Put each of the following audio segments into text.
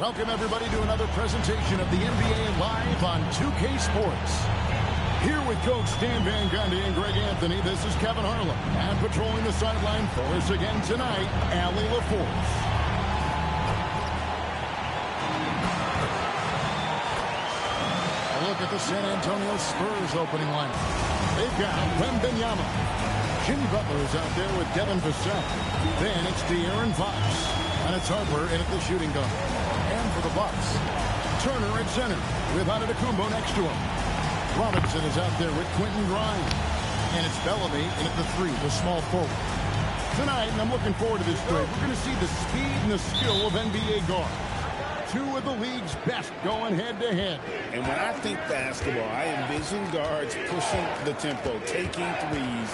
Welcome, everybody, to another presentation of the NBA Live on 2K Sports. Here with Coach Stan Van Gundy and Greg Anthony, this is Kevin Harlan. And patrolling the sideline for us again tonight, Allie LaForce. A look at the San Antonio Spurs opening lineup. They've got Wembanyama. Jimmy Butler is out there with Devin Vassell. Then it's De'Aaron Fox. And it's Harper in at the shooting guard. And for the Bucks, Turner at center with Antetokounmpo next to him. Robinson is out there with Quentin Grimes. And it's Bellamy in at the three, the small forward. Tonight, and I'm looking forward to this trade, we're going to see the speed and the skill of NBA guards. Two of the league's best going head-to-head. And when I think basketball, I envision guards pushing the tempo, taking threes.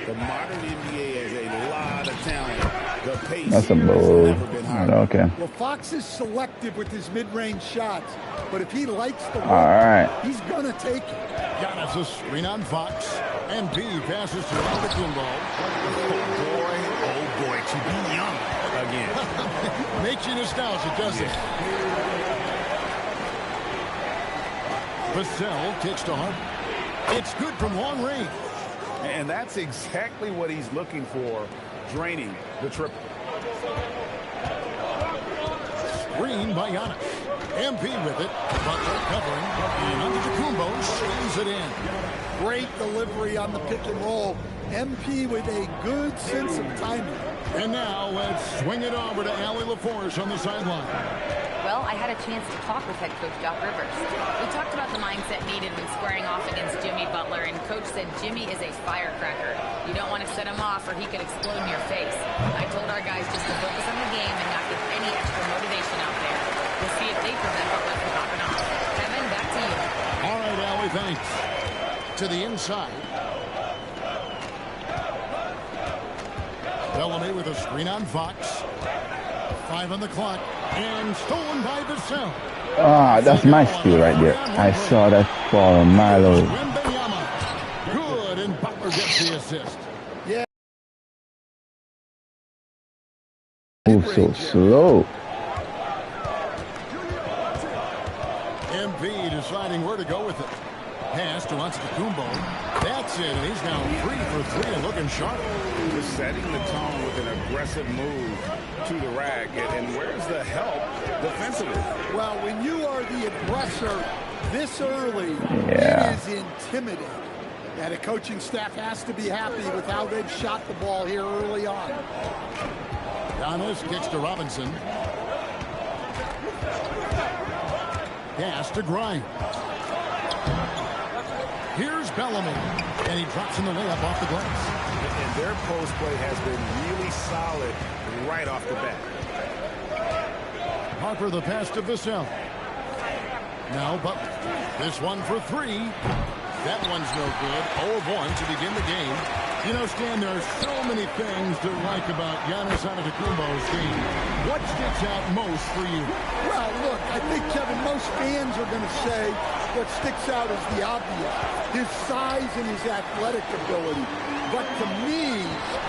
The modern NBA has a lot of talent. The pace has never been higher. Okay. Well, Fox is selective with his mid-range shots, but if he likes the ball, he's going to take it. Giannis a screen on Fox, and B passes to Antetokounmpo. Oh boy, to be young again. Makes you nostalgic, doesn't it? Vassell kicks to Harper. It's good from long range. And that's exactly what he's looking for, draining the triple. Screen by Giannis. MP with it. Butler covering. And Antetokounmpo swings it in. Great delivery on the pick and roll. MP with a good sense of timing. And now let's swing it over to Allie LaForce on the sideline. Well, I had a chance to talk with head coach Doc Rivers. We talked about the mindset needed when squaring off against Jimmy Butler, and coach said Jimmy is a firecracker. You don't want to set him off or he could explode in your face. I told our guys just to focus on the game and not get any extra motivation out there. We'll see if they prevent Butler from popping off. Kevin, back to you. All right, Allie, thanks. To the inside. Bellamy with a screen on Fox. 5 on the clock. And stolen by Vassell. Ah, that's my steal right there. I saw that fall a mile away. Good, and Butler gets the assist. Yeah. Move so slow. MP deciding where to go with it. Pass to Antetokounmpo. That's it, and he's now 3 for 3 and looking sharp. Just setting the tone with an aggressive move to the rack. And where's the help defensively? Well, when you are the aggressor this early, it is intimidating. And the coaching staff has to be happy with how they've shot the ball here early on. Giannis kicks to Robinson. Pass to Grimes. Here's Bellamy, and he drops in the layup off the glass. And their post play has been really solid right off the bat. Harper the pass to Vassell. Now Butler. This one for 3. That one's no good. 0-1 to begin the game. You know, Stan, there are so many things to like about Giannis Antetokounmpo's game. What sticks out most for you? Well, look, I think, Kevin, most fans are going to say what sticks out is the obvious, his size and his athletic ability. But to me,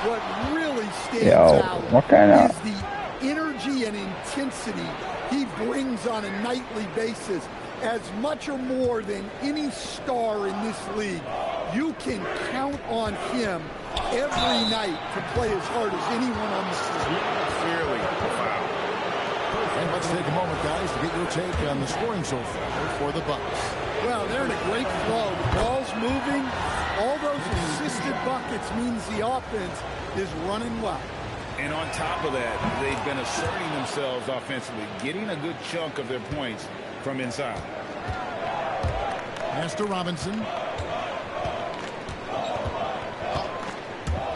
what really stands out is the energy and intensity he brings on a nightly basis. As much or more than any star in this league, you can count on him every night to play as hard as anyone on the field. Clearly, foul. And let's take a moment, guys, to get your take on the scoring so far for the Bucks. Well, they're in a great flow. The ball's moving. All those assisted buckets means the offense is running well. And on top of that, they've been asserting themselves offensively, getting a good chunk of their points from inside. Pass to Robinson.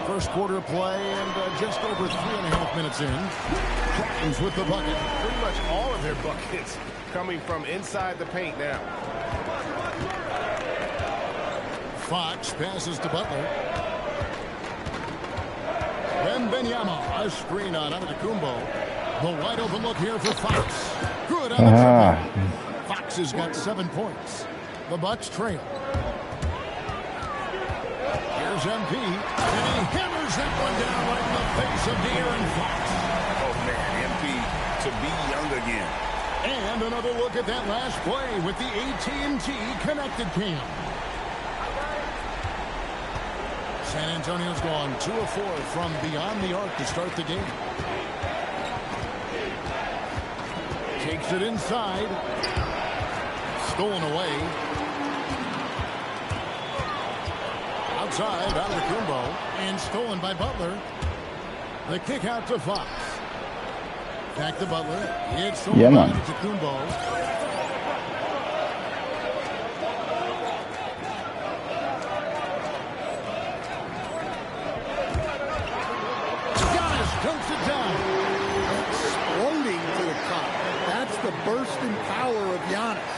First quarter of play and just over 3.5 minutes in. Grimes with the bucket. Pretty much all of their buckets coming from inside the paint now. Fox passes to Butler. Wembanyama, a screen on Antetokounmpo. The wide open look here for Fox. Good on the triple. Fox has got 7 points. The Bucks trail. Here's MP, and he hammers that one down right in the face of De'Aaron Fox. Oh, man, MP to be young again. And another look at that last play with the AT&T Connected Cam. San Antonio's gone 2 of 4 from beyond the arc to start the game. Takes it inside. Stolen away. Outside, out of the combo. And stolen by Butler. The kick out to Fox. Back to Butler. It's stolen by Kumbo. Giannis dumps it down. Exploding to the top. That's the bursting power of Giannis.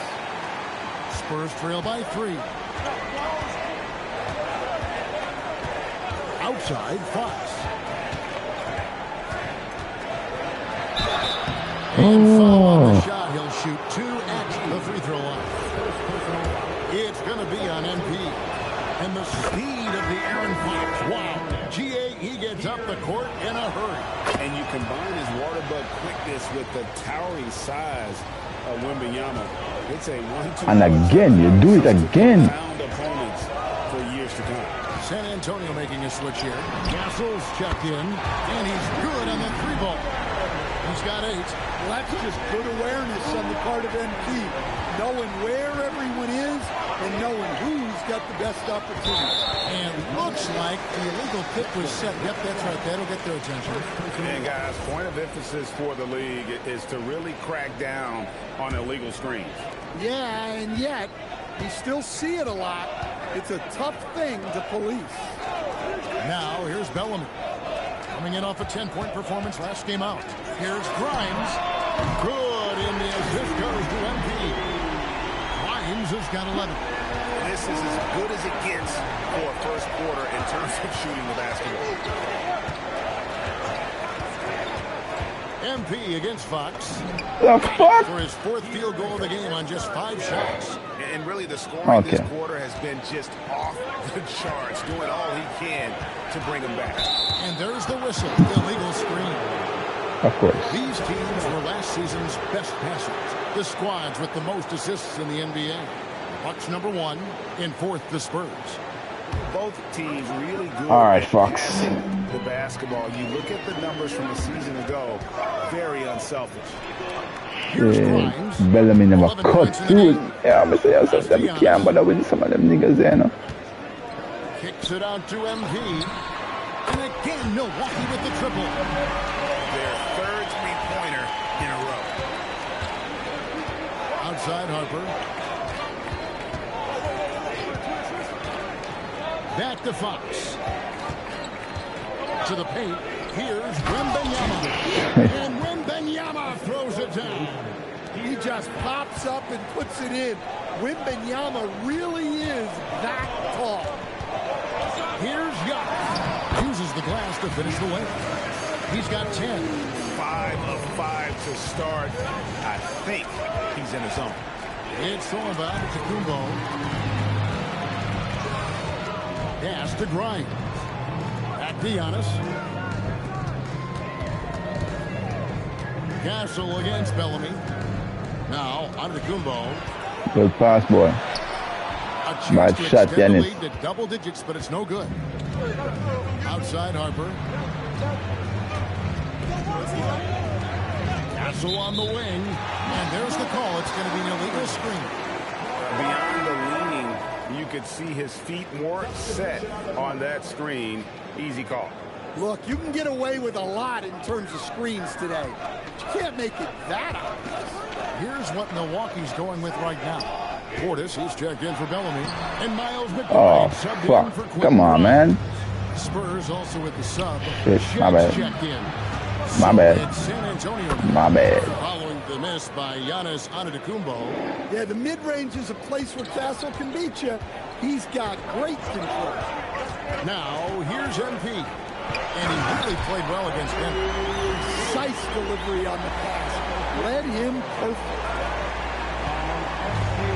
Spurs trail by 3. Outside, Fox. And foul on the shot. He'll shoot 2 at the free throw line. It's going to be on MP. And the speed of the Aaron Fox. Wow. He gets up the court in a hurry. And you combine his water bug quickness with the towering size of Wembanyama. It's a 1-2. And again, you do it again. Opponents for years to come. San Antonio making a switch here. Castle's checked in. And he's good on the 3-ball. He's got 8. Well, that's just good awareness on the part of MP. Knowing where everyone is and knowing who's got the best opportunity. And looks like the illegal pick was set. Yep, that's right. That'll get their attention. And guys, point of emphasis for the league is to really crack down on illegal screens. Yeah, and yet we still see it a lot. It's a tough thing to police. Now here's Bellamy. Coming in off a 10-point performance last game out. Here's Grimes. Good in the assist goes to MP. Grimes has got 11. This is as good as it gets for a first quarter in terms of shooting the basketball. MP against Fox. The fuck? For his 4th field goal of the game on just 5 shots. And really the scoring this quarter has been just off the charts, doing all he can to bring him back. And there's the whistle, illegal screen. Of course. These teams were last season's best passers. The squads with the most assists in the NBA. Bucks number 1, in 4th the Spurs. Both teams really good. All right, Fox. The basketball. You look at the numbers from a season ago. Very unselfish. Bellamy never cut through. Yeah, I say something. I can't bother with some of them niggas there, no. Kicks it out to MP. And again, Milwaukee with the triple. Their 3rd three-pointer in a row. Outside Harper. Back to Fox. To the paint. Here's Wembanyama. And Wembanyama throws it down. He just pops up and puts it in. Wembanyama really is that tall. Here's Giannis. Uses the glass to finish the win. He's got 10. 5 of 5 to start. I think he's in his zone. It's thrown by Kumbo. Pass to Grimes. Back to Giannis. Castle against Bellamy. Now, Antetokounmpo. Good pass, boy. Bad shot, Giannis. To double digits, but it's no good. Outside Harper. Castle on the wing. And there's the call. It's going to be an illegal screen. Beyond the leaning, you could see his feet more set on that screen. Easy call. Look, you can get away with a lot in terms of screens today. You can't make it that obvious. Here's what Milwaukee's going with right now. Portis, he's checked in for Bellamy. And Miles McBride subbed in for Quinn. Come on, man. Spurs also with the sub. Shit, my bad. Checked in. My bad. San Antonio. My bad. Following the miss by Giannis Antetokounmpo. Yeah, the mid-range is a place where Castle can beat you. He's got great control. Now, here's MP. And he really played well against him. Precise delivery on the pass. Led him perfect.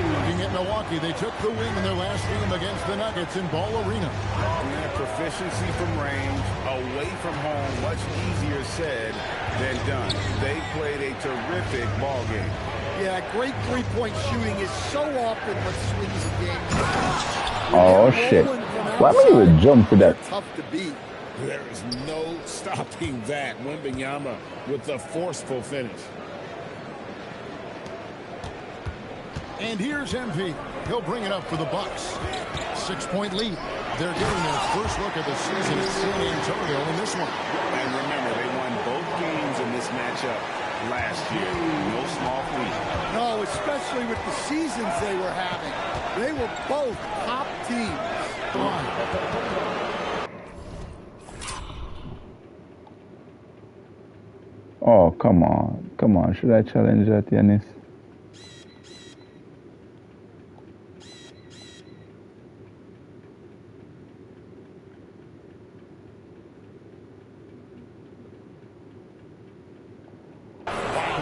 Looking at Milwaukee, they took the win in their last game against the Nuggets in Ball Arena. And that proficiency from range, away from home, much easier said than done. They played a terrific ball game. Yeah, great three-point shooting is so often what swings a game. Oh, shit. Why would you even jump for that? Tough to beat. There is no stopping that. Wembanyama with the forceful finish. And here's MP. He'll bring it up for the Bucks. 6-point lead. They're getting their first look at the season in San Antonio in this one. And remember, they won both games in this matchup last year. No small feat. No, especially with the seasons they were having. They were both top teams. Oh, come on. Come on. Should I challenge that, Yanis?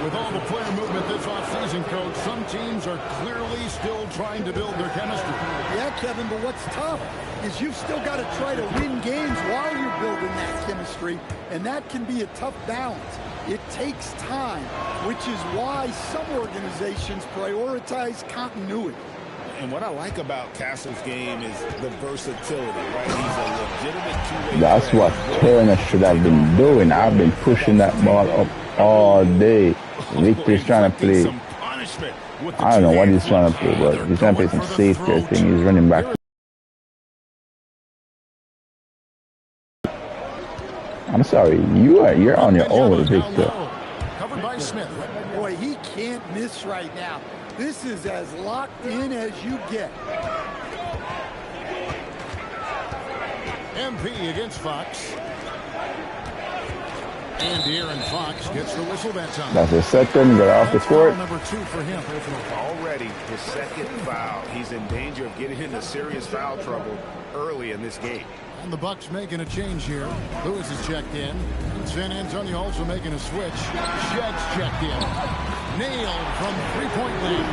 With all the player movement this offseason, Coach, some teams are clearly still trying to build their chemistry. Yeah, Kevin, but what's tough is you've still got to try to win games while you're building that chemistry, and that can be a tough balance. It takes time, which is why some organizations prioritize continuity. And what I like about Castle's game is the versatility, right? He's a legitimate two-way. That's what Turner should have been doing. I've been pushing that ball up all day. Victor's trying to play. I don't know what he's trying to play, but he's trying to play some safety thing. He's running back. I'm sorry, you're on your own with Victor. Covered by Smith. Boy, he can't miss right now. This is as locked in as you get. MP against Fox. And De'Aaron Fox gets the whistle that time. That's his second, got off the court. Number 2 for him. Already his second foul. He's in danger of getting into serious foul trouble early in this game. And the Bucks making a change here. Lewis is checked in. And San Antonio also making a switch. Shedd's checked in. Nailed from three-point land.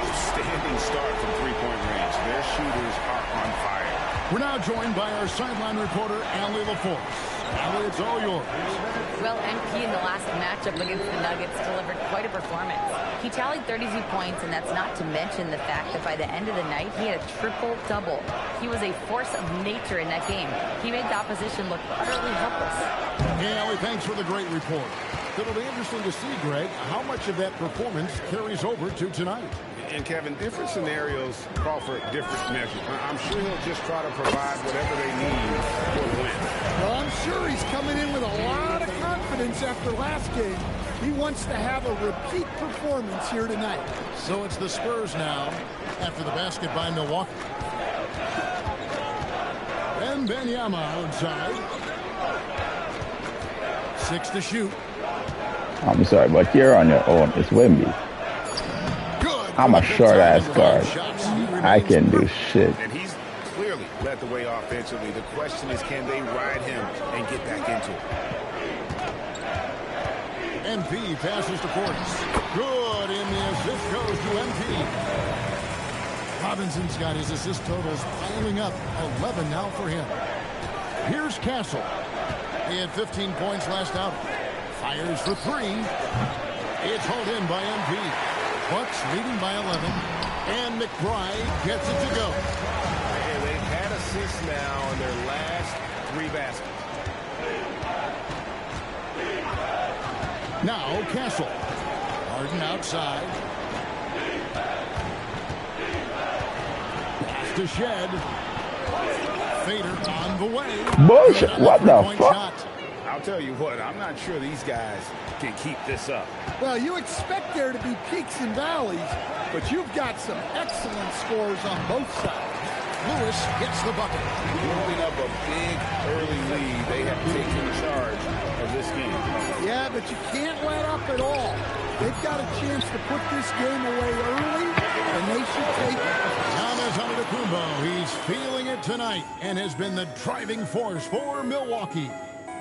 Outstanding start from three-point range. Their shooters are on fire. We're now joined by our sideline reporter, Allie LaForce. Allie, it's all yours. Well, MP in the last matchup against the Nuggets delivered quite a performance. He tallied 32 points, and that's not to mention the fact that by the end of the night, he had a triple-double. He was a force of nature in that game. He made the opposition look utterly helpless. Hey, Allie, thanks for the great report. It'll be interesting to see, Greg, how much of that performance carries over to tonight. And, Kevin, different scenarios call for different measures. I'm sure he'll just try to provide whatever they need for the win. Well, I'm sure he's coming in with a lot of confidence after last game. He wants to have a repeat performance here tonight. So it's the Spurs now after the basket by Milwaukee. And Wembanyama outside. 6 to shoot. I'm sorry, but you're on your own. It's Wemby. I'm a short-ass guard. I can do shit. And he's clearly led the way offensively. The question is, can they ride him and get back into it? MP passes to Portis. Good, and the assist goes to MP. Robinson's got his assist totals piling up. 11 now for him. Here's Castle. He had 15 points last out. Fires for 3. It's hauled in by MP. Bucks leading by 11. And McBride gets it to go. And they've had assists now in their last 3 baskets. Now Castle. Harden outside. Pass to Shed. Fader on the way. Bullshit. What the fuck? Shot. I'll tell you what, I'm not sure these guys can keep this up. Well, you expect there to be peaks and valleys, but you've got some excellent scores on both sides. Lewis gets the bucket. Building up a big early lead, they have taken charge of this game. Yeah, but you can't let up at all. They've got a chance to put this game away early, and they should take it. Giannis Antetokounmpo, he's feeling it tonight and has been the driving force for Milwaukee.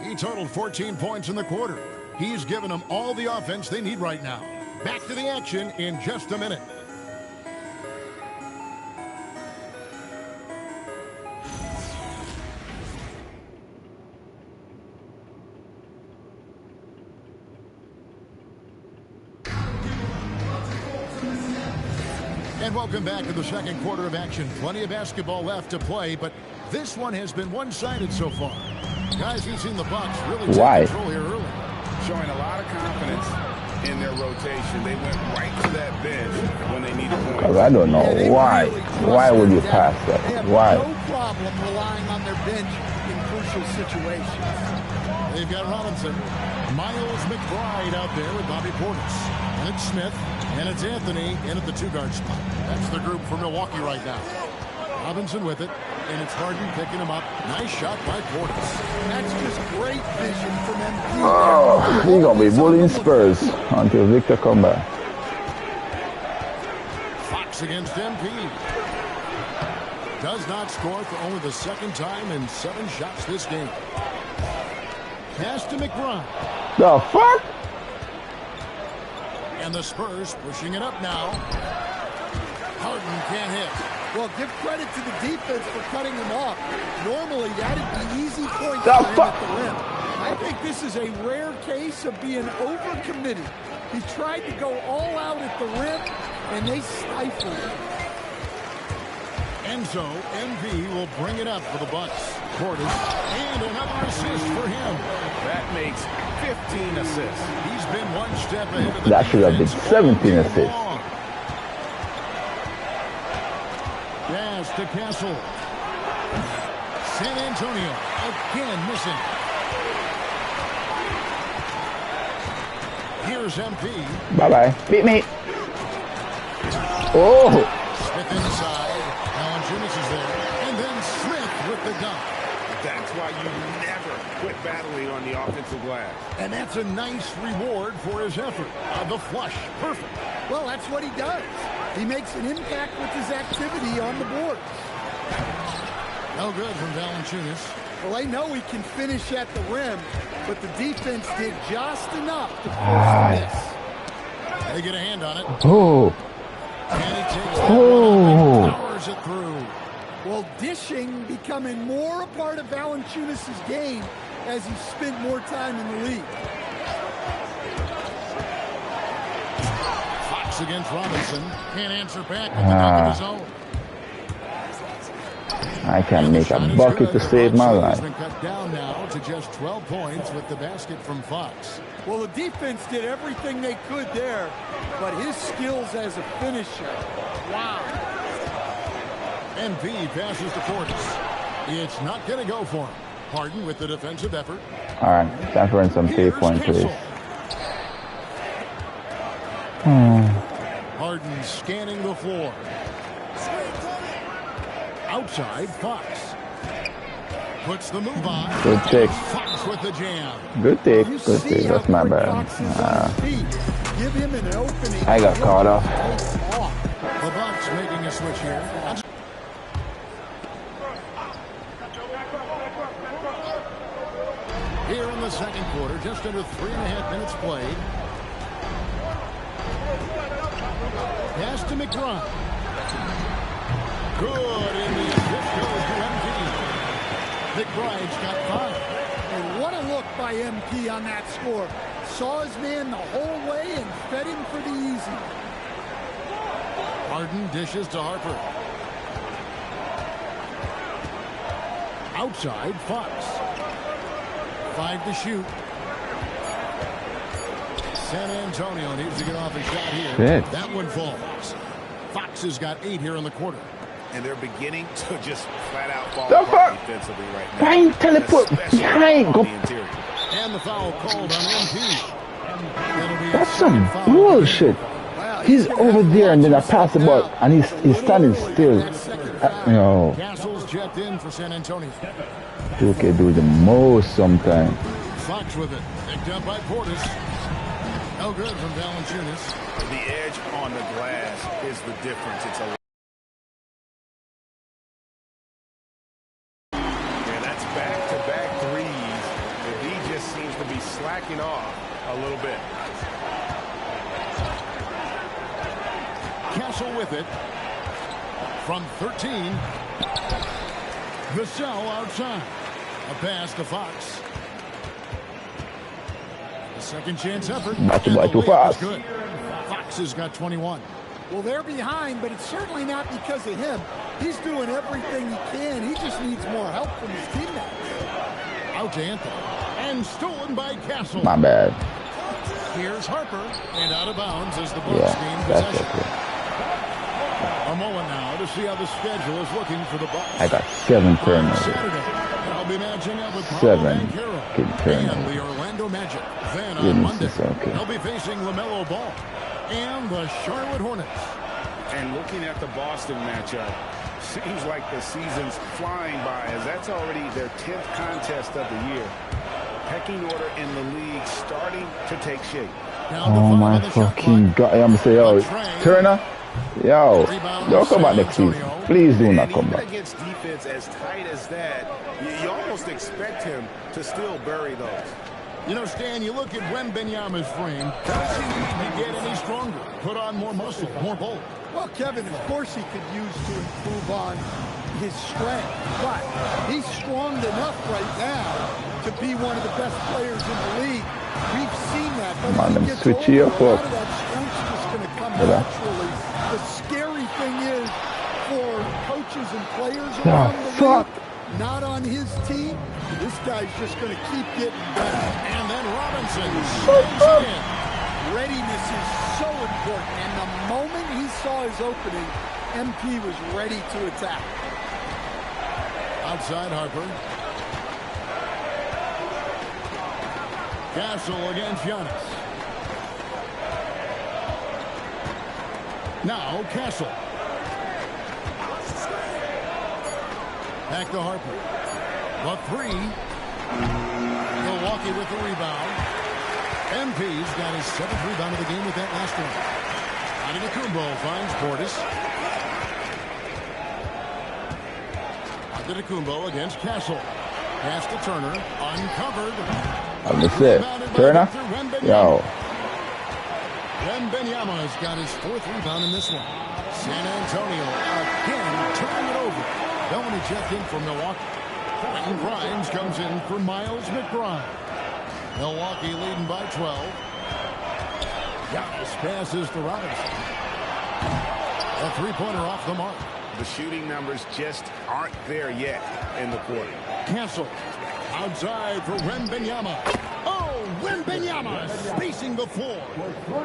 He totaled 14 points in the quarter. He's given them all the offense they need right now. Back to the action in just a minute. And welcome back to the second quarter of action. Plenty of basketball left to play, but this one has been one-sided so far. Guys, we've seen the Bucks really take control here early. Showing a lot of confidence in their rotation. They went right to that bench when they needed points. I don't know why. Why would you pass that? Why? No problem relying on their bench in crucial situations. They've got Robinson. Miles McBride out there with Bobby Portis. And it's Smith. And it's Anthony in at the two-guard spot. That's the group for Milwaukee right now. Robinson with it. And it's Harden picking him up. Nice shot by Portis. That's just great vision from MP. Oh, he's going to be bullying Spurs until Victor come back. Fox against MP. Does not score for only the second time in 7 shots this game. Pass to McBride. The fuck? And the Spurs pushing it up now. Harden can't hit. Well, give credit to the defense for cutting him off. Normally, that'd be easy points for him at the rim. I think this is a rare case of being overcommitted. He tried to go all out at the rim, and they stifled him. And so, MV will bring it up for the Bucks. Portis, and another assist for him. That makes 15 assists. He's been one step ahead of the That should have been 17 assists. Pass to Castle. San Antonio again missing. Here's MP. Bye-bye. Beat me. Oh. Smith inside. Valanciunas is there. And then Smith with the dunk. That's why you never quit battling on the offensive glass. And that's a nice reward for his effort. The flush. Perfect. Well, that's what he does. He makes an impact with his activity on the board. No good from Valanciunas. Well, I know he can finish at the rim, but the defense did just enough to force this. They get a hand on it. Oh. And he takes that one and powers it through. Well, dishing becoming more a part of Valanciunas' game as he spent more time in the league. Fox against Robinson. Can't answer back with the dunk of his own. I can make a bucket to save my life. He's been cut down now to just 12 points with the basket from Fox. Well, the defense did everything they could there, but his skills as a finisher, wow. MP passes to Portis. It's not going to go for him. Harden with the defensive effort. All right, time for some 3-point plays. Harden scanning the floor. Outside, Fox. Puts the move on. Good take. Fox with the jam. Good take. Good take. That's my bad. Give him an opening. I got caught off. The Bucks making a switch here. Here in the second quarter, just under 3.5 minutes played. Pass to McBride. Good in the assist goes to MP. McBride's got 5. And what a look by MP on that score. Saw his man the whole way and fed him for the easy. Harden dishes to Harper. Outside, Fox. 5 to shoot. San Antonio needs to get off a shot here. Shit. That one falls. Fox has got 8 here in the quarter. And they're beginning to just flat out fall apart defensively right now. Fine, teleport behind. Go. And the foul called on MP. That's some bullshit. He's over there and then I pass the ball and he's standing still. No. Castle's checked in for San Antonio. 2K do the most sometimes. Fox with it. Picked up by Portis. No good from Valanciunas. The edge on the glass is the difference. It's a that's back-to-back threes. And he just seems to be slacking off a little bit. Castle with it. From 13. Vassell outside. A pass to Fox. The second chance effort. Not too fast. Good. Fox has got 21. Well, they're behind, but it's certainly not because of him. He's doing everything he can. He just needs more help from his teammates. Out to Anthony. And stolen by Castle. My bad. Here's Harper. And out of bounds as the Bucks gain possession. Okay. A moment now to see how the schedule is looking for the Bucks. I got 7 turnovers. Saturday, I'll be matching up with 7 and the Orlando Magic. Then on Monday, they'll be facing LaMelo Ball and the Charlotte Hornets. And looking at the Boston matchup, seems like the season's flying by, as that's already their 10th contest of the year. Pecking order in the league starting to take shape. Oh my fucking God. I'm saying, yo, Turner. Yo, don't come back next season. Please do not come back. Against defense as tight as that, you almost expect him to still bury those. You know, Stan, you look at Wembanyama's frame. Does he need to get any stronger? Put on more muscle, more bulk? Well, Kevin, of course he could use to improve on his strength, but he's strong enough right now to be one of the best players in the league. We've seen that. But Man, if he gets switch older, you a up. lot of that strength's just going to come naturally. The scary thing is for coaches and players around the league, not on his team, this guy's just going to keep getting better. And then Robinson stays in. Readiness is so important, and the moment he saw his opening, MP was ready to attack. Outside Harper. Castle against Giannis. Now Castle. Back to Harper. The 3. Milwaukee with the rebound. MP's got his 7th rebound of the game with that last one. Antetokounmpo finds Portis. Antetokounmpo against Castle. Pass to Turner. Uncovered. That's it. Turner? Yo. Wembanyama's got his 4th rebound in this one. San Antonio again turning it over. Bellamy checked in for Milwaukee. Quentin Grimes comes in for Miles McBride. Milwaukee leading by 12. Giannis passes to Robinson. A 3-pointer off the mark. The shooting numbers just aren't there yet in the quarter. Castle outside for Wembanyama. Oh, Wembanyama spacing the floor.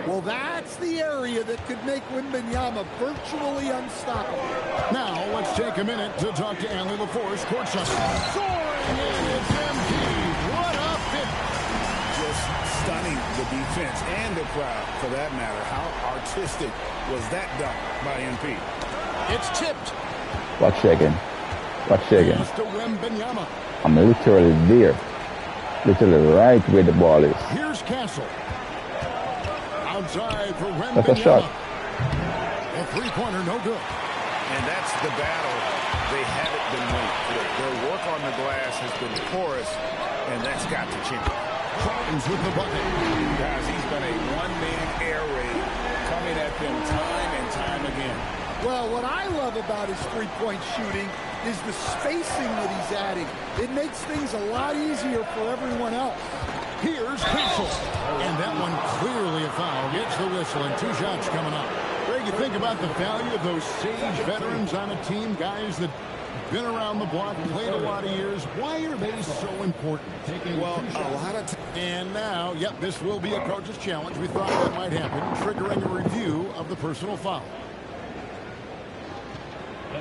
Well, that's the area that could make Wembanyama virtually unstoppable. Now let's take a minute to talk to Anley LaForce courtside. Soaring in, it's MP. What a finish. Just stunning the defense and the crowd, for that matter. How artistic was that dunk by MP? It's tipped. Watch it again. Watch it again. To Wembanyama. I'm literally there. Literally right where the ball is. Here's Castle. Outside for Wembanyama. That's a shot. A 3-pointer, no good. And that's the battle they haven't been winning. Their work on the glass has been porous, and that's got to change. Grimes with the bucket. Guys, he's been a one-man air raid coming at them time and time again. Well, what I love about his three-point shooting is the spacing that he's adding. It makes things a lot easier for everyone else. Here's Castle. And that one clearly a foul. Gets the whistle and 2 shots coming up. Greg, you think about the value of those sage veterans on a team, guys that been around the block, played a lot of years. Why are they so important? Well, a lot of time. And now, yep, this will be a coach's challenge. We thought that might happen, triggering a review of the personal foul.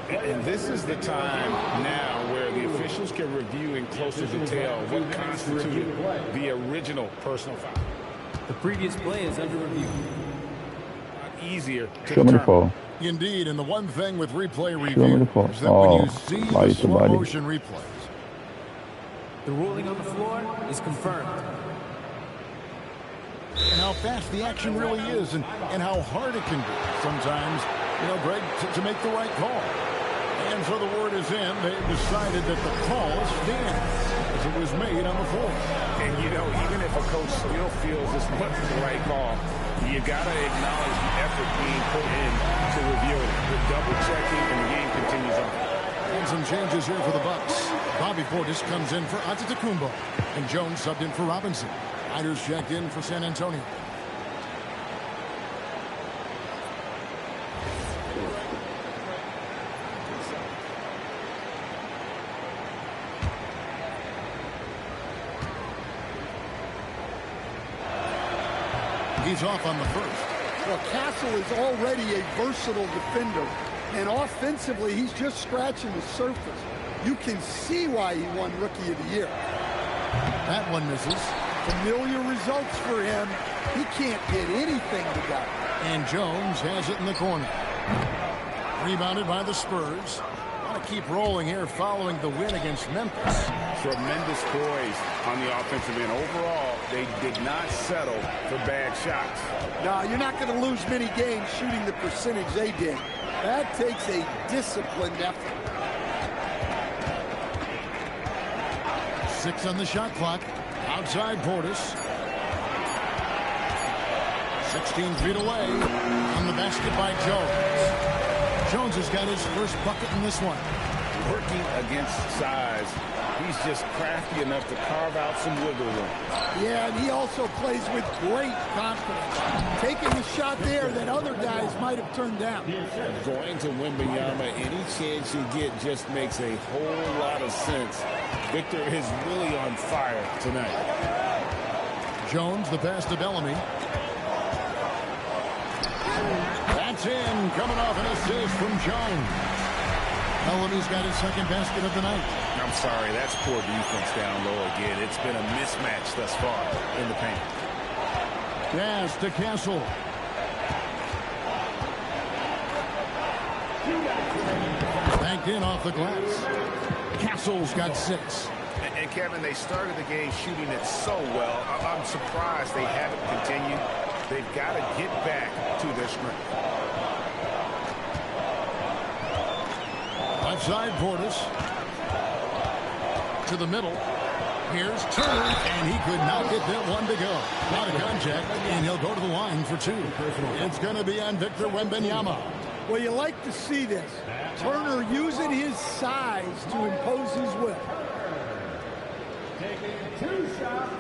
And this is the time now where the officials can review in closer detail what constituted the original personal foul. The previous play is under review. Easier to Show me the determine. foul. Indeed, and the one thing with replay Show me review the foul. is that when you see body the to slow body. motion replays, The ruling on the floor is confirmed. and how fast the action really is, and how hard it can be sometimes, you know, Greg, to make the right call. And so the word is in. They've decided that the call stands as it was made on the floor. And, you know, even if a coach still feels this wasn't the right call, you got to acknowledge the effort being put in to review it. The double checking, and the game continues on. And some changes here for the Bucks. Bobby Portis comes in for Antetokounmpo, and Jones subbed in for Robinson. Iders checked in for San Antonio. pays off on the first. Well, Castle is already a versatile defender, and offensively, he's just scratching the surface. You can see why he won Rookie of the Year. That one misses. Familiar results for him. He can't get anything together. And Jones has it in the corner. Rebounded by the Spurs. Want to keep rolling here following the win against Memphis. Tremendous poise on the offensive end. Overall, they did not settle for bad shots. No, you're not going to lose many games shooting the percentage they did. That takes a disciplined effort. 6 on the shot clock. Outside Portis. 16 feet away. On the basket by Jones. Jones has got his first bucket in this one. Working against size, he's just crafty enough to carve out some wiggle room. Yeah, and he also plays with great confidence. Taking the shot there that other guys might have turned down. Going to Wembanyama, any chance you get just makes a whole lot of sense. Victor is really on fire tonight. Jones, the pass to Bellamy. That's in, coming off an assist from Jones. Bellamy's got his second basket of the night. I'm sorry, that's poor defense down low again. It's been a mismatch thus far in the paint. Pass to Castle. Banked in off the glass. Castle's got 6. And Kevin, they started the game shooting it so well. I'm surprised they haven't continued. They've got to get back to their strength. Left side Portis. To the middle. Here's Turner, and he could not get that one to go. Out of contact, and he'll go to the line for 2. It's going to be on Victor Wembanyama. Well, you like to see this. Turner using his size to impose his will. Taking 2 shots.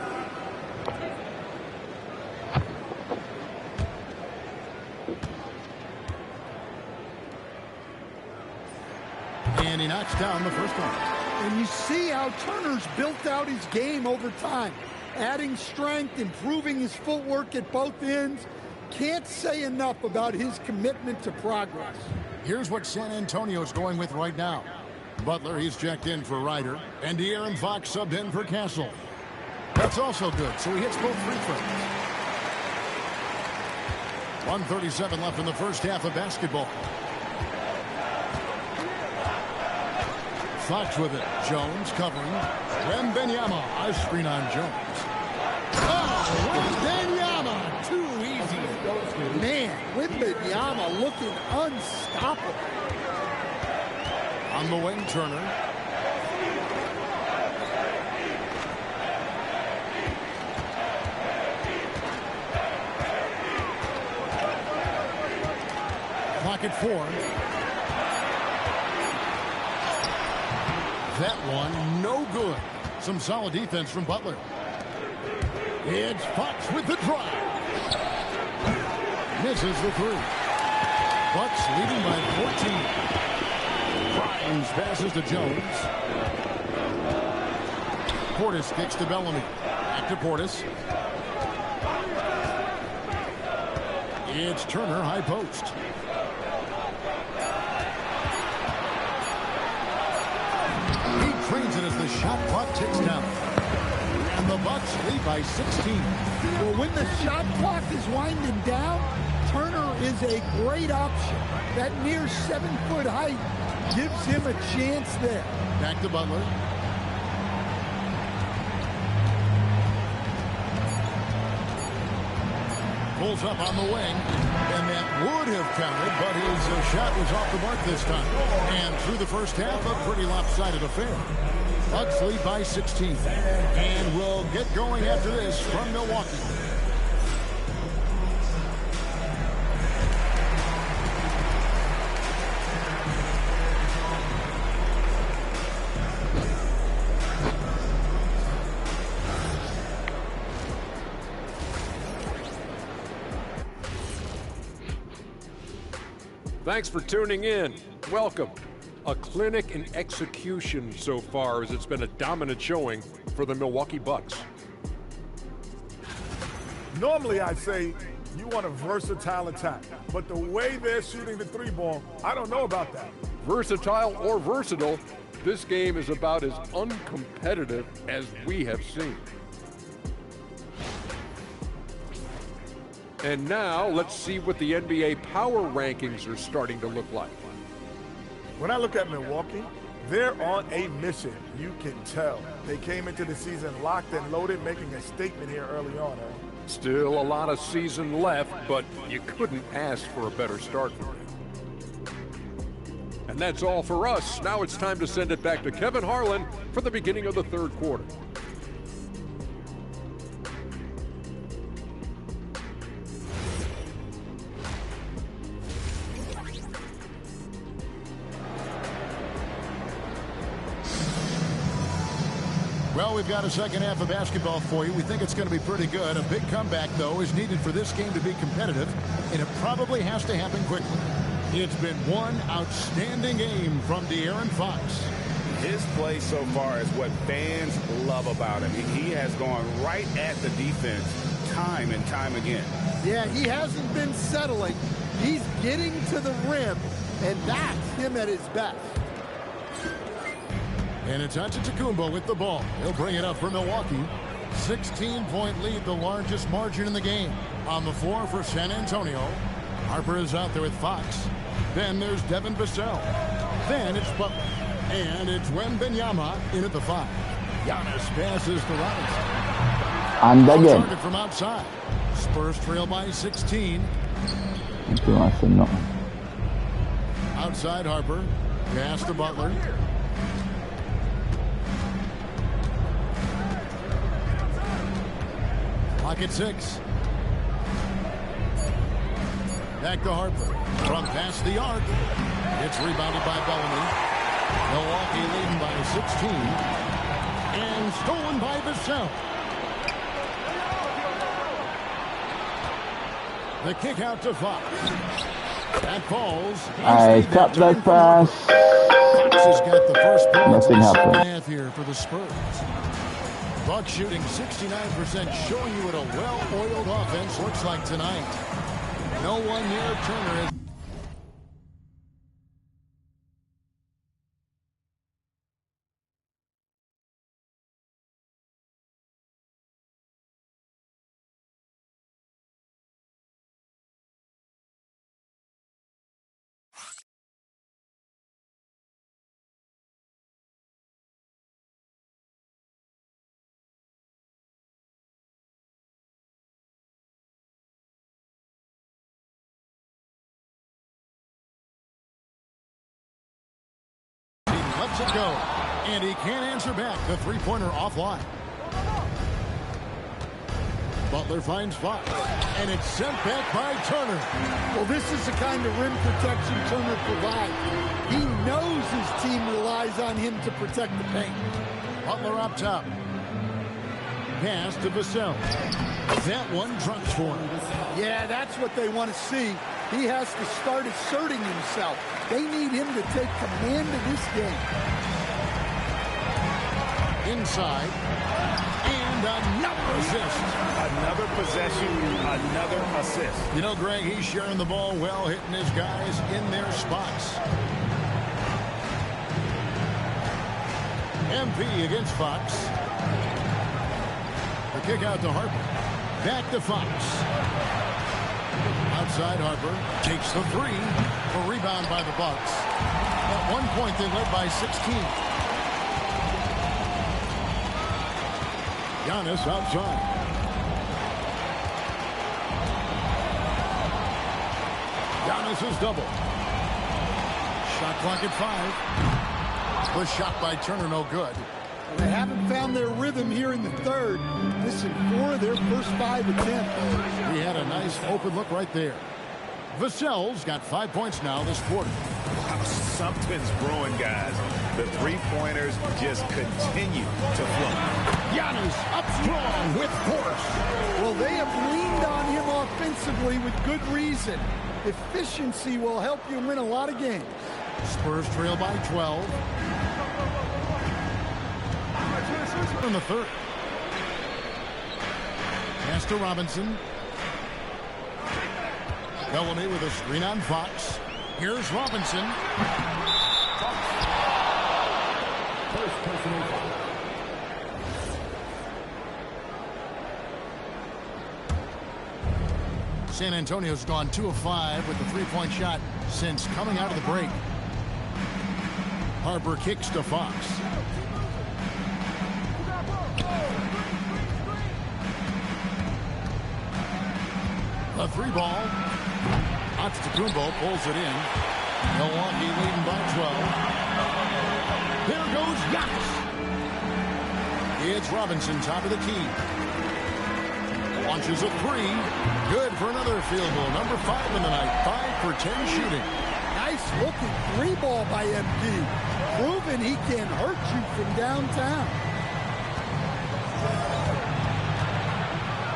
And he knocks down the first one. And you see how Turner's built out his game over time. Adding strength, improving his footwork at both ends. Can't say enough about his commitment to progress. Here's what San Antonio's going with right now. Butler, he's checked in for Ryder. And De'Aaron Fox subbed in for Castle. That's also good, so he hits both free throws. 1:37 left in the first half of basketball. Fox with it. Jones covering. Wembanyama. A screen on Jones. Oh, Wembanyama. Too easy. Man, Wembanyama looking unstoppable. On the wing, Turner. Clock at 4. That one, no good. Some solid defense from Butler. It's Fox with the drive. Misses the 3. Bucks leading by 14. Grimes passes to Jones. Portis kicks to Bellamy. Back to Portis. It's Turner, high post. Trains it as the shot clock ticks down. And the Bucks lead by 16. Well, when the shot clock is winding down, Turner is a great option. That near 7-foot height gives him a chance there. Back to Butler. Pulls up on the wing. And that would have counted, but his shot was off the mark this time. And through the first half, a pretty lopsided affair. Bucks lead by 16. And we'll get going after this from Milwaukee. Thanks for tuning in. Welcome. A clinic in execution so far, as it's been a dominant showing for the Milwaukee Bucks. Normally I'd say You want a versatile attack. But the way they're shooting the three ball, I don't know about that. Versatile or versatile, this game is about as uncompetitive as we have seen. And now let's see what the NBA power rankings are starting to look like. When I look at Milwaukee, they're on a mission. You can tell. They came into the season locked and loaded, making a statement here early on. Still a lot of season left, but you couldn't ask for a better start for them. And that's all for us. Now it's time to send it back to Kevin Harlan for the beginning of the third quarter. Well, we've got a second half of basketball for you. We think it's going to be pretty good. A big comeback, though, is needed for this game to be competitive, and it probably has to happen quickly. It's been one outstanding game from De'Aaron Fox. His play so far is what fans love about him. He has gone right at the defense time and time again. Yeah, he hasn't been settling. He's getting to the rim, and that's him at his best. And it's Antetokounmpo with the ball. He'll bring it up for Milwaukee. 16-point lead, the largest margin in the game. On the floor for San Antonio. Harper is out there with Fox. Then there's Devin Vassell. Then it's Butler. And it's Wembanyama in at the 5. Giannis passes to Robinson. And again. Target from outside. Spurs trail by 16. Outside Harper. Pass to Butler. Clock at 6. Back to Harper. From past the arc. It's rebounded by Bellamy. Milwaukee leading by 16. And stolen by Vassell. The kick out to Fox. That falls. I tapped that pass. Fox has got the first points in the second happened. half here for the Spurs. Bucks shooting 69%, showing you what a well-oiled offense looks like tonight. No one near Turner. Lets it go, and he can't answer back. The three-pointer offline. Butler finds Fox, and it's sent back by Turner. Well, this is the kind of rim protection Turner provides. He knows his team relies on him to protect the paint. Butler up top. Pass to Vassell. That one drops for him. Yeah, that's what they want to see. He has to start asserting himself. They need him to take command of this game. Inside. And another assist. Another possession, another assist. You know, Greg, he's sharing the ball well, hitting his guys in their spots. MP against Fox. The kick out to Harper. Back to Fox. Outside Harper takes the 3. A rebound by the Bucks. At one point they led by 16. Giannis outside. Giannis is double. Shot clock at 5. The shot by Turner no good. They haven't found their rhythm here in the third. This is 4 of their first 5 attempts. He had a nice open look right there. Vassell's got 5 points now this quarter. Something's brewing, guys. The three-pointers just continue to flow. Giannis up strong with force. Well, they have leaned on him offensively with good reason. Efficiency will help you win a lot of games. Spurs trail by 12. In the third. Pass to Robinson. Bellamy with a screen on Fox. Here's Robinson. First personal foul. San Antonio's gone 2 of 5 with the three-point shot since coming out of the break. Harper kicks to Fox. A 3-ball. Antetokounmpo pulls it in. Milwaukee leading by 12. There goes Giannis. It's Robinson, top of the key. Launches a 3. Good for another field goal. Number 5 in the night. 5 for 10 shooting. Nice looking 3-ball by MP. Proving he can hurt you from downtown.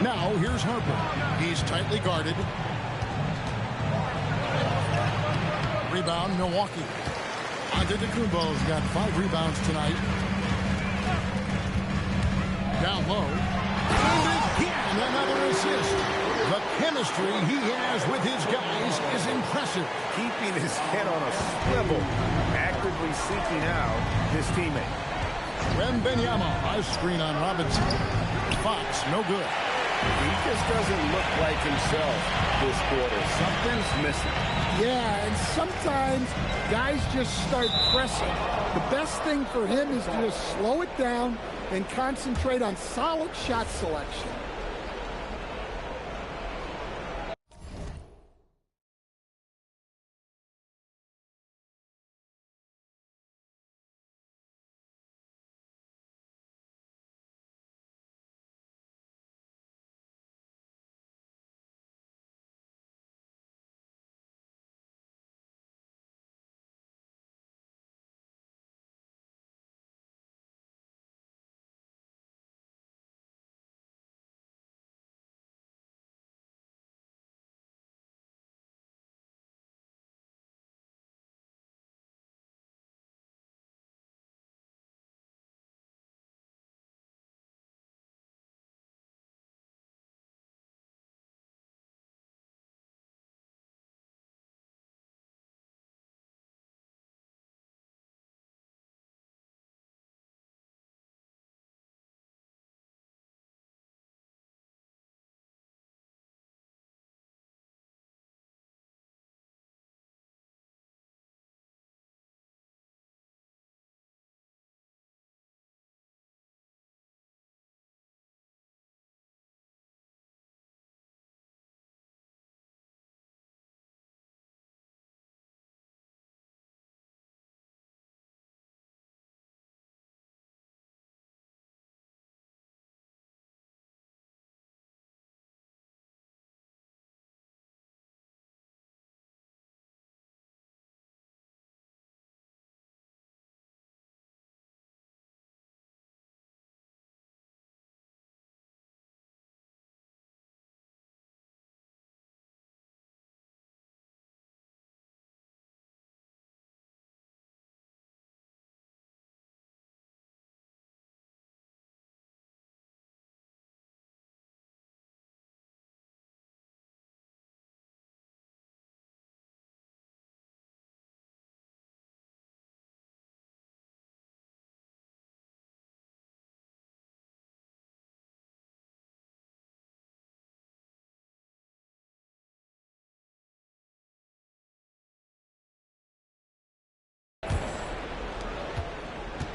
Now here's Harper. He's tightly guarded. Rebound, Milwaukee. Antetokounmpo's got 5 rebounds tonight. Down low. And again, another assist. The chemistry he has with his guys is impressive. Keeping his head on a swivel, actively seeking out his teammate. Wembanyama, a screen on Robinson. Fox, no good. He just doesn't look like himself this quarter. Something's missing. Yeah, and sometimes guys just start pressing. The best thing for him is to just slow it down and concentrate on solid shot selection.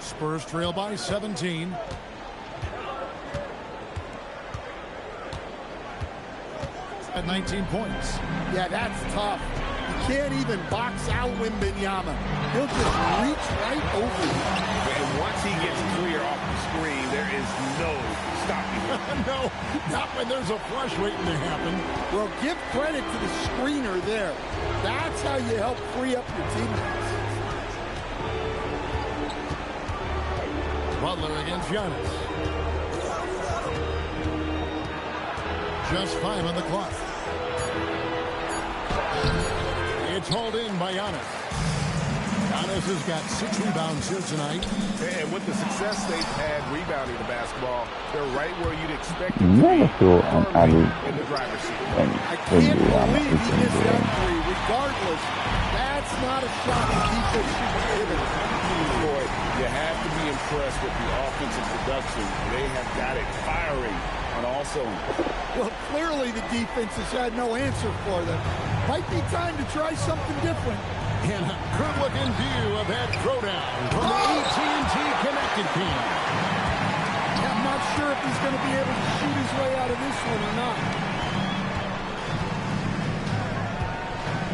Spurs trail by 17. At 19 points. Yeah, that's tough. You can't even box out Wembanyama. He'll just reach right over you. And once he gets clear off the screen, there is no stopping him. No, not when there's a flush waiting to happen. Well, give credit to the screener there. That's how you help free up your teammates. Butler against Giannis. Just 5 on the clock. It's hauled in by Giannis. Giannis has got 6 rebounds here tonight. And with the success they've had rebounding the basketball, they're right where you'd expect them to be firmly in the driver's seat. I can't believe he missed that three. Regardless, that's not a shot the defense should be given. Boy, you have to be impressed with the offensive production. They have got it firing on all cylinders. Well, clearly the defense has had no answer for them. Might be time to try something different. And a good looking view of that throwdown from the AT&T connected team. I'm not sure if he's going to be able to shoot his way out of this one or not.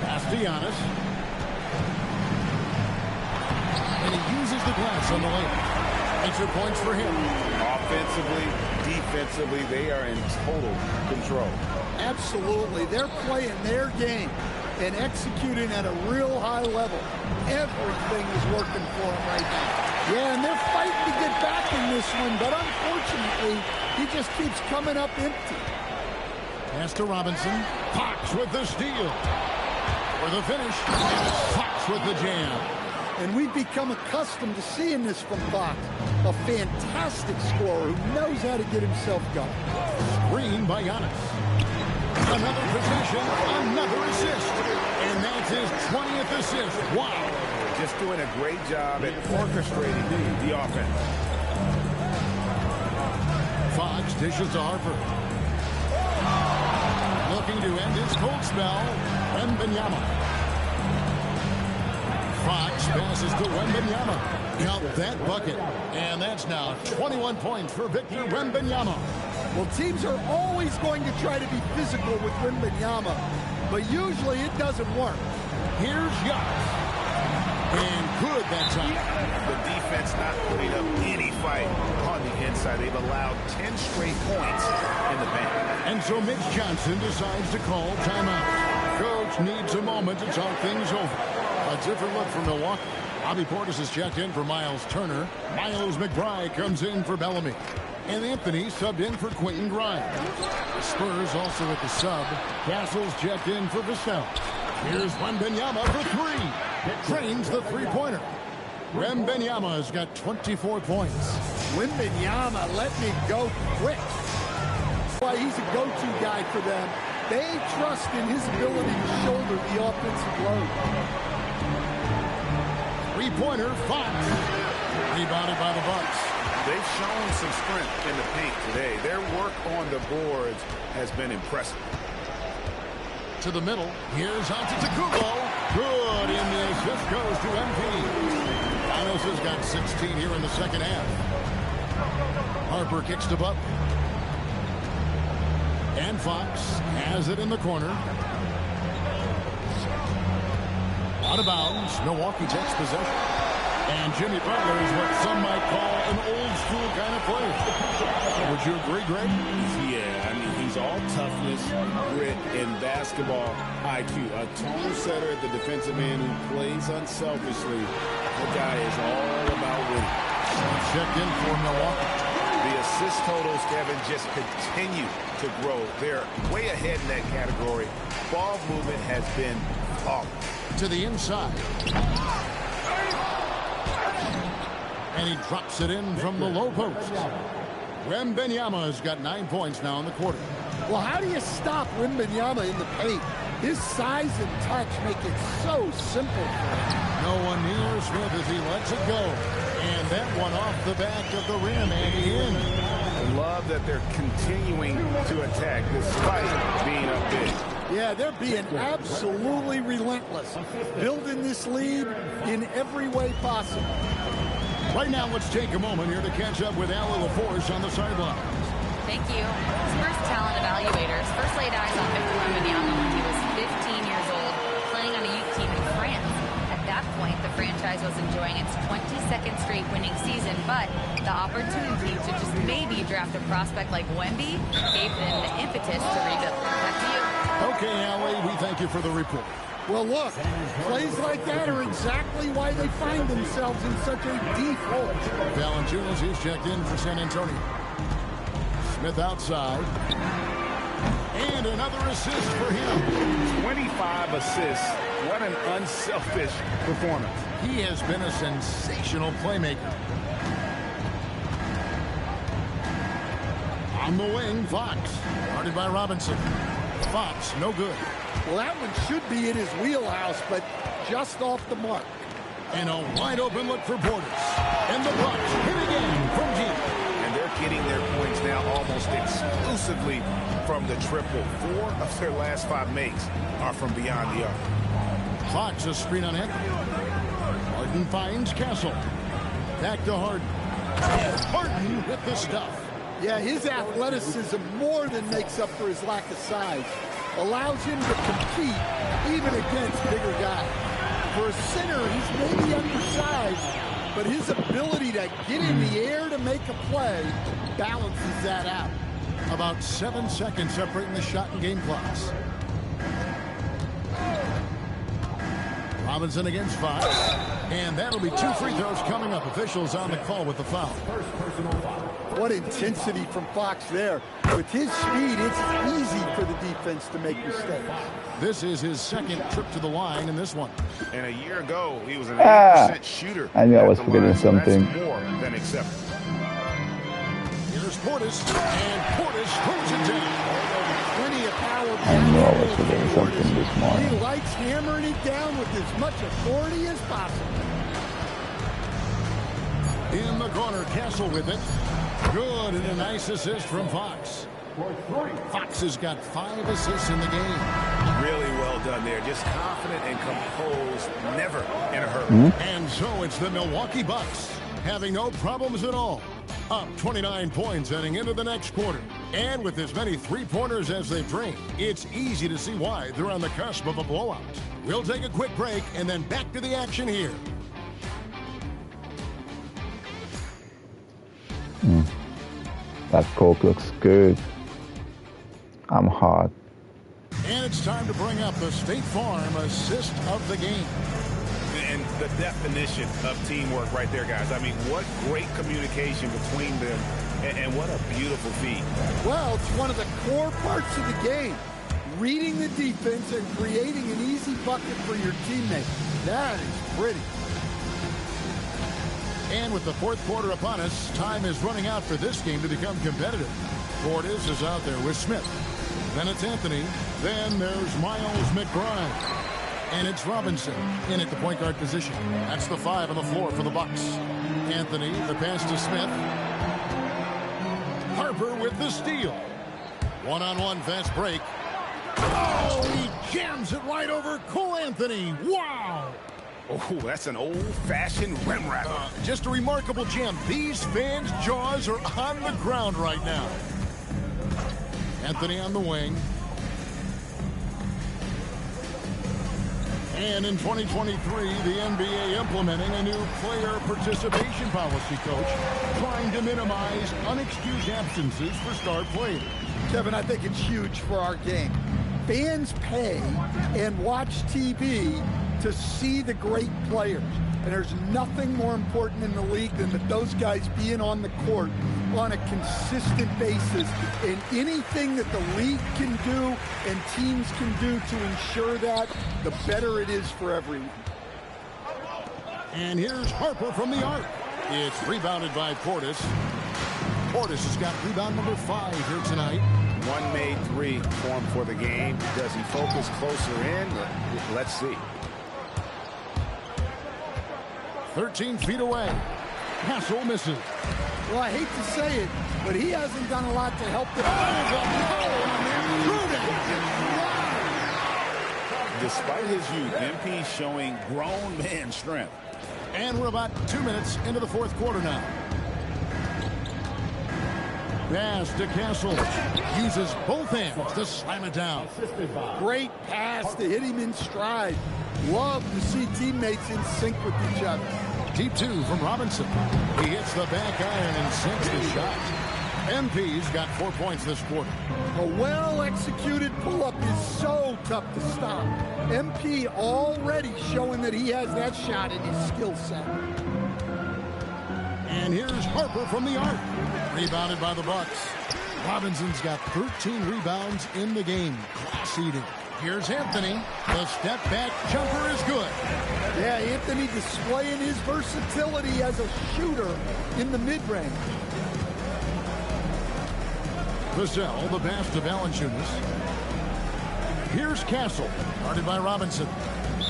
Pass to Giannis. And he uses the glass on the layup. Extra points for him. Offensively, defensively, they are in total control. Absolutely. They're playing their game and executing at a real high level. Everything is working for them right now. Yeah, and they're fighting to get back in this one, but unfortunately, he just keeps coming up empty. Pass to Robinson. Fox with the steal. For the finish, and it's Fox with the jam. And we've become accustomed to seeing this from Fox. A fantastic scorer who knows how to get himself going. Screen by Giannis. Another possession, another assist. And that's his 20th assist. Wow. Just doing a great job at orchestrating the offense. Fox dishes to Harper. Looking to end his cold spell, Wembanyama. Fox passes to Wembanyama. Count that bucket. And that's now 21 points for Victor Wembanyama. Well, teams are always going to try to be physical with Wembanyama, but usually it doesn't work. Here's Giannis. And good that time. The defense not putting up any fight on the inside. They've allowed 10 straight points in the paint. And so Mitch Johnson decides to call timeout. Coach needs a moment to talk things over. A different look for Milwaukee. Bobby Portis has checked in for Miles Turner. Miles McBride comes in for Bellamy. And Anthony subbed in for Quentin Grimes. The Spurs also at the sub. Castles checked in for Vassell. Here's Wembanyama for three. Trains the three-pointer. Wembanyama has got 24 points. Wembanyama let me go quick. Why he's a go-to guy for them. They trust in his ability to shoulder the offensive load. Three-pointer, Fox. Rebounded by the Bucks. They've shown some strength in the paint today. Their work on the boards has been impressive. To the middle. Here's Antetokounmpo. Good, and the assist goes to MP. Giannis has got 16 here in the second half. Harper kicks to Butler. And Fox has it in the corner. Out of bounds. Milwaukee takes possession. And Jimmy Butler is what some might call an old-school kind of player. Would you agree, Greg? Yeah, I mean, he's all toughness, grit, and basketball IQ. A tone setter at the defensive end who plays unselfishly. The guy is all about winning. Checked in for Milwaukee. The assist totals, Kevin, just continue to grow. They're way ahead in that category. Ball movement has been off. To the inside. And he drops it in from the low post. Wembanyama has got 9 points now in the quarter. Well, how do you stop Wembanyama in the paint? His size and touch make it so simple. No one near Smith as he lets it go. And that one off the back of the rim and in. I love that they're continuing to attack despite being up big. Yeah, they're being absolutely relentless. Building this lead in every way possible. Right now, let's take a moment here to catch up with Allie LaForce on the sidelines. Thank you. Spurs talent evaluators first laid eyes on Victor Wembanyama when he was 15 years old, playing on a youth team in France. At that point, the franchise was enjoying its 22nd straight winning season, but the opportunity to just maybe draft a prospect like Wemby gave them the impetus to rebuild. Back to you. Okay, Allie, we thank you for the report. Well, look, plays like that are exactly why they find themselves in such a deep hole. Valanciunas, he's checked in for San Antonio. Smith outside. And another assist for him. 25 assists. What an unselfish performance. He has been a sensational playmaker. On the wing, Fox. Guarded by Robinson. Fox, no good. Well, that one should be in his wheelhouse, but just off the mark. And a wide open look for Portis. And the Bucks hit again from deep. And they're getting their points now almost exclusively from the triple. 4 of their last 5 makes are from beyond the arc. Fox, a screen on Anthony. Harden finds Castle. Back to Harden. Harden with the stuff. Yeah, his athleticism more than makes up for his lack of size. Allows him to compete even against bigger guys. For a center, he's maybe undersized, but his ability to get in the air to make a play balances that out. About 7 seconds separating the shot and game clocks. Robinson against Fox. And that'll be 2 free throws coming up. Officials on the call with the foul. What intensity from Fox there. With his speed, it's easy for the defense to make mistakes. This is his 2nd trip to the line in this one. And a year ago, he was an 80% shooter. I knew I was forgetting something. That's more than acceptable. Here's Portis, and Portis throws it down. Plenty of power. I knew I was forgetting something this morning. He likes hammering it down with as much authority as possible. In the corner, Castle with it. Good, and a nice assist from Fox. Fox has got 5 assists in the game. Really well done there. Just confident and composed, never in a hurry. And so it's the Milwaukee Bucks having no problems at all. Up 29 points heading into the next quarter. And with as many 3-pointers as they've drained, it's easy to see why they're on the cusp of a blowout. We'll take a quick break and then back to the action here. That Coke looks good. I'm hot. And it's time to bring up the State Farm assist of the game. And the definition of teamwork right there, guys. I mean, what great communication between them, and what a beautiful feat. Well, it's one of the core parts of the game. Reading the defense and creating an easy bucket for your teammate. That is pretty. And with the 4th quarter upon us, time is running out for this game to become competitive. Portis is out there with Smith. Then it's Anthony. Then there's Miles McBride. And it's Robinson in at the point guard position. That's the 5 on the floor for the Bucks. Anthony, the pass to Smith. Harper with the steal. One-on-one fast break. Oh, he jams it right over Cole Anthony. Wow! Oh, that's an old-fashioned rim wrapper. Just a remarkable jam. These fans' jaws are on the ground right now. Anthony on the wing. And in 2023, the NBA implementing a new player participation policy, Coach, trying to minimize unexcused absences for star players. Kevin, I think it's huge for our game. Fans pay and watch TV to see the great players. And there's nothing more important in the league than that those guys being on the court on a consistent basis. And anything that the league can do and teams can do to ensure that, the better it is for everyone. And here's Harper from the arc. It's rebounded by Portis. Portis has got rebound number 5 here tonight. 1 made 3 formed for the game. Does he focus closer in? Let's see. 13 feet away. Castle misses. Well, I hate to say it, but he hasn't done a lot to help the Despite his youth, MP showing grown man strength. And we're about 2 minutes into the 4th quarter now. Pass to Castle. Uses both hands to slam it down. Great pass to hit him in stride. Love to see teammates in sync with each other. Deep 2 from Robinson. He hits the back iron and sinks the shot. MP's got 4 points this quarter. A well-executed pull-up is so tough to stop. MP already showing that he has that shot in his skill set. And here's Harper from the arc. Rebounded by the Bucks. Robinson's got 13 rebounds in the game. Class eating. Here's Anthony. The step-back jumper is good. Yeah, Anthony displaying his versatility as a shooter in the mid-range. Vassell, the pass to Valanciunas. Here's Castle, guarded by Robinson.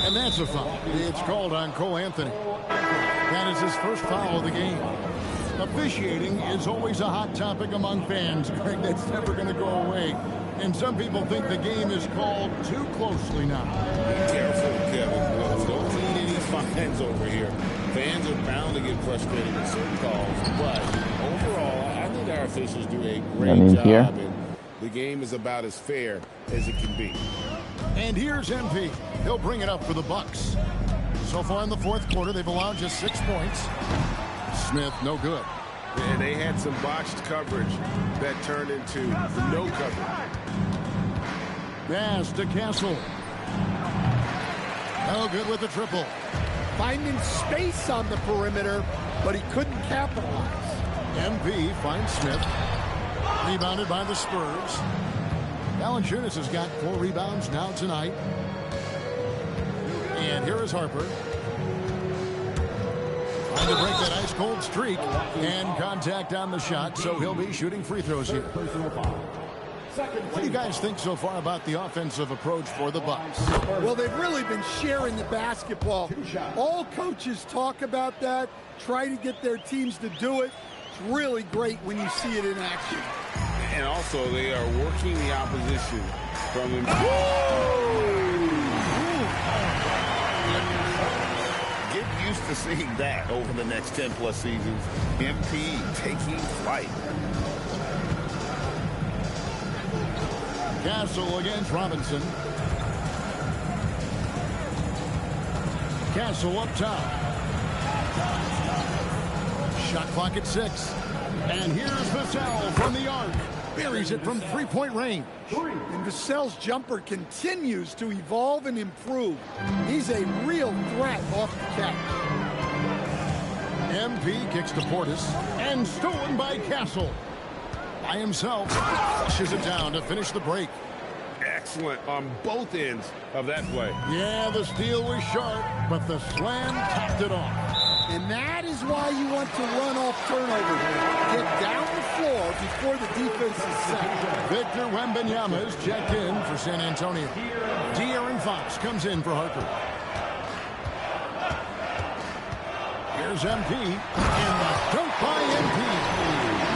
And that's a foul. It's called on Cole Anthony. That is his first foul of the game. Officiating is always a hot topic among fans, Greg. That's never going to go away. And some people think the game is called too closely now. Be careful, Kevin. Don't clean any fines over here. Fans are bound to get frustrated with certain calls. But overall, I think our officials do a great job. And the game is about as fair as it can be. And here's MP. He'll bring it up for the Bucks. So far in the fourth quarter, they've allowed just 6 points. Smith, no good. And they had some botched coverage that turned into no coverage. Pass to Castle. No good with the triple. Finding space on the perimeter, but he couldn't capitalize. MP finds Smith. Rebounded by the Spurs. Valanciunas has got 4 rebounds now tonight. And here is Harper. Trying to break that ice-cold streak. And contact on the shot, so he'll be shooting free throws here. What do you guys think so far about the offensive approach for the Bucks? Well, they've really been sharing the basketball. All coaches talk about that, try to get their teams to do it. It's really great when you see it in action. And also, they are working the opposition from the... Get used to seeing that over the next 10-plus seasons. MP taking flight. Castle against Robinson. Castle up top. Shot clock at 6. And here's Vassell from the arc. Buries it from three-point range. And Vassell's jumper continues to evolve and improve. He's a real threat off the catch. MP kicks to Portis. And stolen by Castle. By himself. Flushes it down to finish the break. Excellent on both ends of that play. Yeah, the steal was sharp, but the slam topped it off. And that is why you want to run off turnovers. Get down the floor before the defense is set. Victor Wembanyama is checked in for San Antonio. De'Aaron Fox comes in for Harper. Here's MP. And the dunk by MP.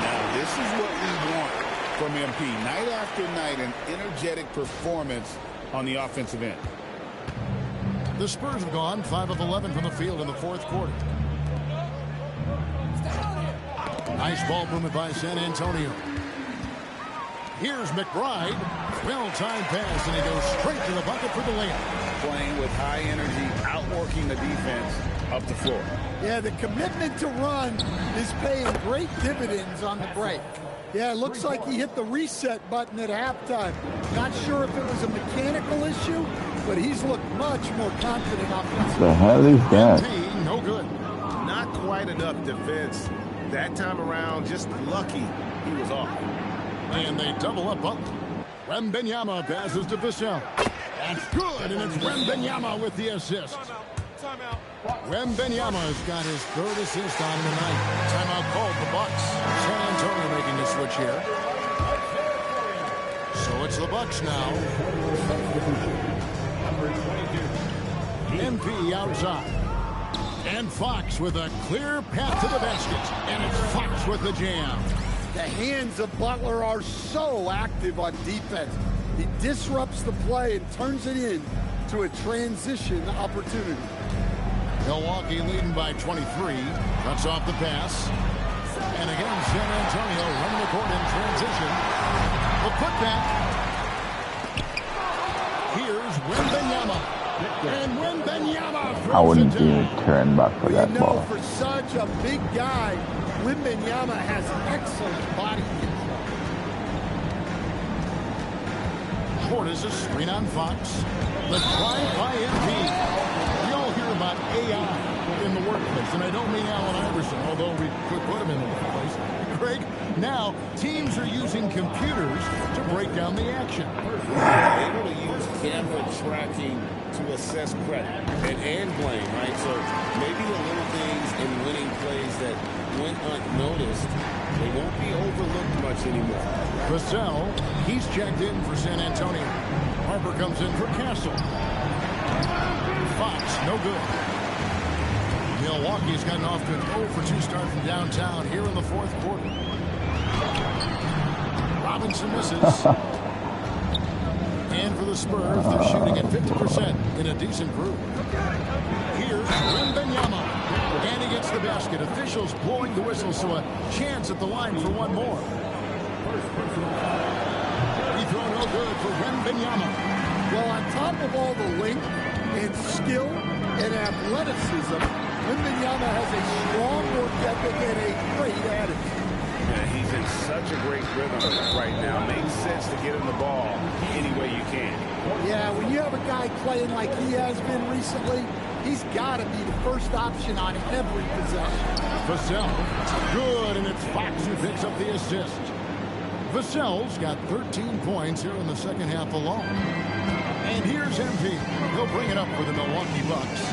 Now, this is what we want from MP. Night after night, an energetic performance on the offensive end. The Spurs have gone 5 of 11 from the field in the fourth quarter. Nice ball movement by San Antonio. Here's McBride. Well-timed pass, and he goes straight to the bucket for the layup. Playing with high energy, outworking the defense up the floor. Yeah, the commitment to run is paying great dividends on the break. Yeah, it looks like he hit the reset button at halftime. Not sure if it was a mechanical issue, but he's looked much more confident offensively. The hell is that? No good. Not quite enough defense. That time around, just lucky he was off. And they double up Butler. Wembanyama passes to Vassell. That's good, and it's Wembanyama with the assist. Timeout. Wembanyama has got his 3rd assist on him tonight. Timeout called the Bucks. San Antonio making the switch here. So it's the Bucks now. MP outside. And Fox with a clear path to the basket. And it's Fox with the jam. The hands of Butler are so active on defense. He disrupts the play and turns it in to a transition opportunity. Milwaukee leading by 23. Cuts off the pass. And again, San Antonio running the court in transition. The putback. Here's Wembanyama. And Wembanyama throws I wouldn't it do down. a turn back for that ball. For such a big guy, Wembanyama has excellent body control. Portis is screen on Fox. The drive by MP. We all hear about AI in the workplace, and I don't mean Allen Iverson, although we could put him in the workplace. Greg, now teams are using computers to break down the action. They're able to use camera tracking to assess credit and blame, right? So maybe the little things in winning plays that went unnoticed, they won't be overlooked much anymore. Vassell, he's checked in for San Antonio. Harper comes in for Castle. Fox, no good. Milwaukee's gotten off to an 0-for-2 start from downtown here in the fourth quarter. Robinson misses. And for the Spurs, they're shooting at 50% in a decent group. Here's Wembanyama. And he gets the basket. Officials blowing the whistle, so a chance at the line for one more. Free throw no good for Wembanyama. Well, on top of all the length and skill and athleticism, Wembanyama has a strong work ethic and a great attitude. Yeah, he's in such a great rhythm right now. Makes sense to get him the ball any way you can. Yeah, when you have a guy playing like he has been recently, he's got to be the first option on every possession. Vassell, good, and it's Fox who picks up the assist. Vassell's got 13 points here in the second half alone. And here's MP. He'll bring it up for the Milwaukee Bucks.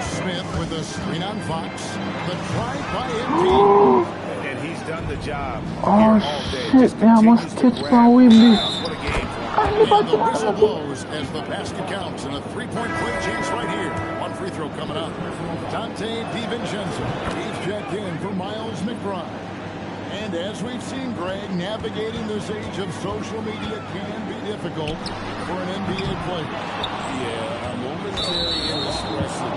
Smith with a screen on Fox. The drive by MP. And he's done the job. Oh shit, man, I must catch my Wembley. What a game for him. And the whistle blows as the basket counts, and a three-point play chance right here. One free throw coming up. Dante DiVincenzo. He's checked in for Miles McBride. And as we've seen, Greg, navigating this age of social media can be difficult for an NBA player. Yeah, a momentary indiscretion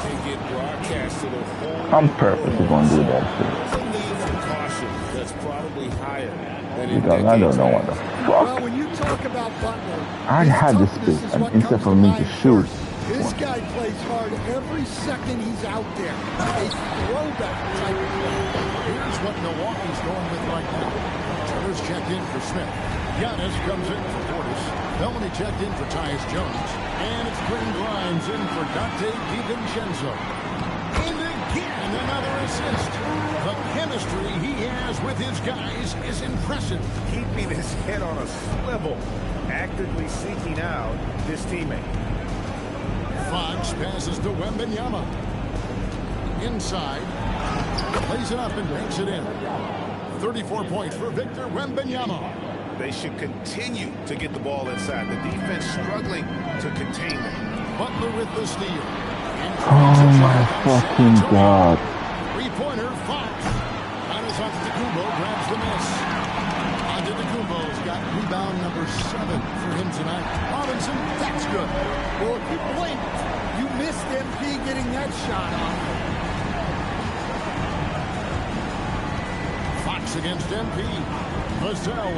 can get broadcasted a whole. I'm purposely going to do that shit. There's a need for caution that's probably higher than in Because I don't know what the Well, fuck. when you talk about Butler, I his had this toughness space, is and what instead comes for me to mind shoot. first. This guy plays hard every second he's out there. A throwback type of play. Here's what Milwaukee's going with right now. Trevor's checked in for Smith. Giannis comes in for Portis. Melanie checked in for Tyus Jones. And it's Quinn Grimes in for Dante DiVincenzo. And again, another assist. The chemistry he has with his guys is impressive. Keeping his head on a swivel, actively seeking out his teammate. Fox passes to Wembanyama. Inside. Plays it up and banks it in. 34 points for Victor Wembanyama. They should continue to get the ball inside. The defense struggling to contain them. Butler with the steal. Oh my fucking god. Three-pointer, Fox. Giannis Antetokounmpo grabs the miss. Antetokounmpo's got rebound number 7 for him tonight. Robinson, that's good. Well, if you blinked, you missed MP getting that shot off. Fox against MP. Vassell